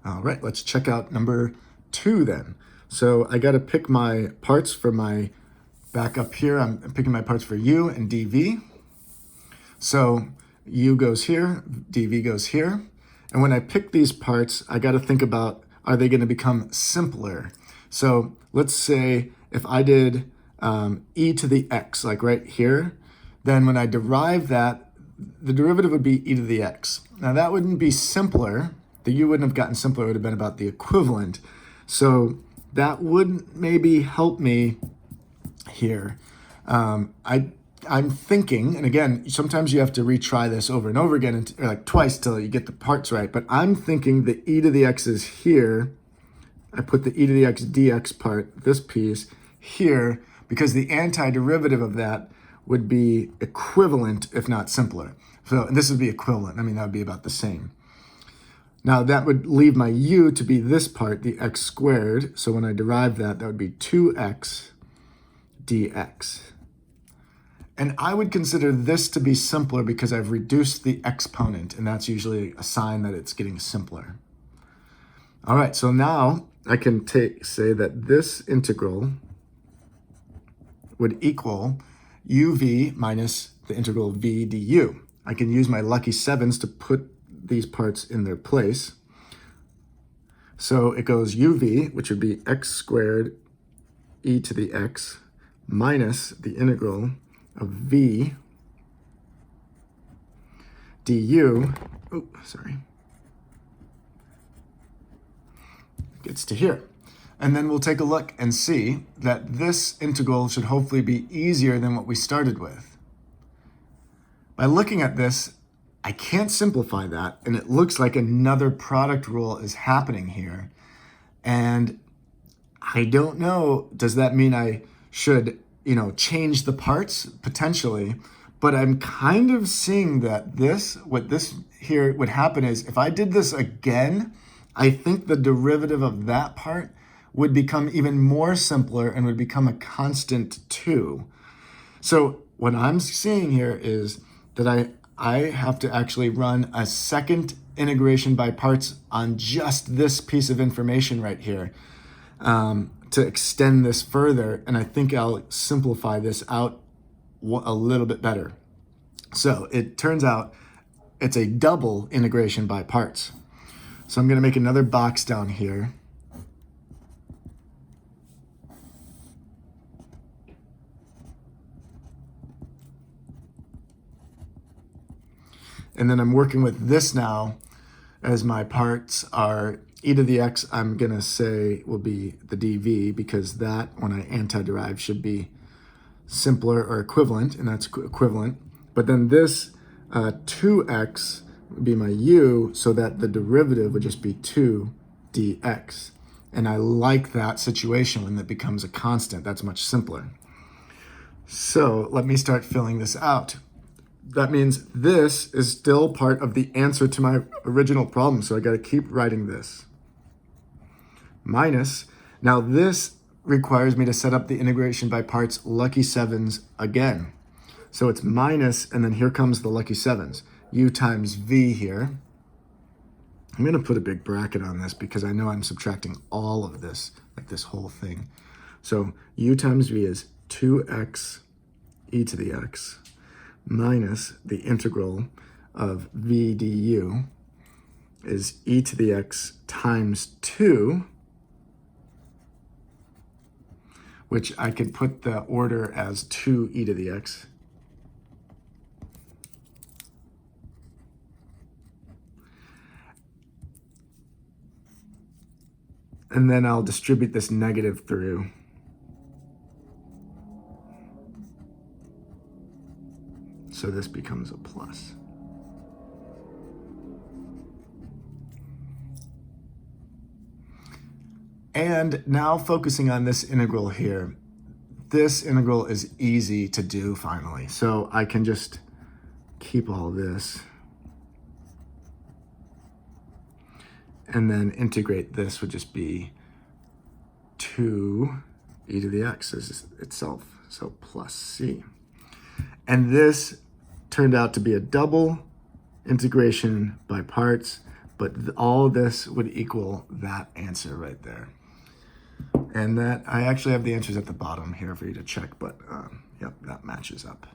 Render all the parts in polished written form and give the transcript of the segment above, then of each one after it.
All right, let's check out number 2 then. So I got to pick my parts for my, back up here, I'm picking my parts for u and dv. So u goes here, dv goes here. And when I pick these parts, I got to think about, are they going to become simpler? So let's say if I did e to the x, like right here, then when I derive that, the derivative would be e to the x. Now that wouldn't be simpler. The u wouldn't have gotten simpler. It would have been about the equivalent. So that would maybe help me here. I'm thinking, and again, sometimes you have to retry this over and over again, or like twice till you get the parts right, but I'm thinking the e to the x is here. I put the e to the x dx part, this piece, here, because the antiderivative of that would be equivalent, if not simpler. So this would be equivalent. I mean, that would be about the same. Now that would leave my u to be this part, the x squared. So when I derive that, that would be 2x dx. And I would consider this to be simpler because I've reduced the exponent, and that's usually a sign that it's getting simpler. All right, so now I can say that this integral would equal uv minus the integral v du. I can use my lucky sevens to put these parts in their place. So it goes uv, which would be x squared e to the x, minus the integral of v du, gets to here. And then we'll take a look and see that this integral should hopefully be easier than what we started with. By looking at this, I can't simplify that, and it looks like another product rule is happening here. And I don't know, does that mean I should, change the parts? Potentially. But I'm kind of seeing that what this here would happen is, if I did this again, I think the derivative of that part would become even more simpler and would become a constant 2. So what I'm seeing here is that I have to actually run a second integration by parts on just this piece of information right here to extend this further. And I think I'll simplify this out a little bit better. So it turns out it's a double integration by parts. So I'm going to make another box down here. And then I'm working with this now as my parts are e to the x, I'm going to say will be the dv, because that, when I antiderive, should be simpler or equivalent, and that's equivalent. But then this 2x would be my u, so that the derivative would just be 2 dx. And I like that situation when it becomes a constant. That's much simpler. So let me start filling this out. That means this is still part of the answer to my original problem. So I got to keep writing this. Minus, now this requires me to set up the integration by parts lucky sevens again. So it's minus, and then here comes the lucky sevens. U times v here. I'm going to put a big bracket on this because I know I'm subtracting all of this, like this whole thing. So u times v is 2x e to the x minus the integral of v du is e to the x times 2, which I could put the order as 2 e to the x. And then I'll distribute this negative through. So this becomes a plus. And now focusing on this integral here, this integral is easy to do finally. So I can just keep all this and then integrate this would just be 2 e to the x itself, so plus c. And this turned out to be a double integration by parts, but all this would equal that answer right there. And that, I actually have the answers at the bottom here for you to check, but yep, that matches up.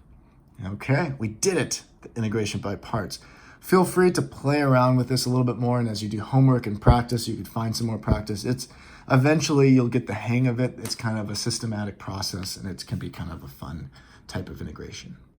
Okay, we did it, the integration by parts. Feel free to play around with this a little bit more, and as you do homework and practice, you could find some more practice. It's eventually you'll get the hang of it. It's kind of a systematic process, and it can be kind of a fun type of integration.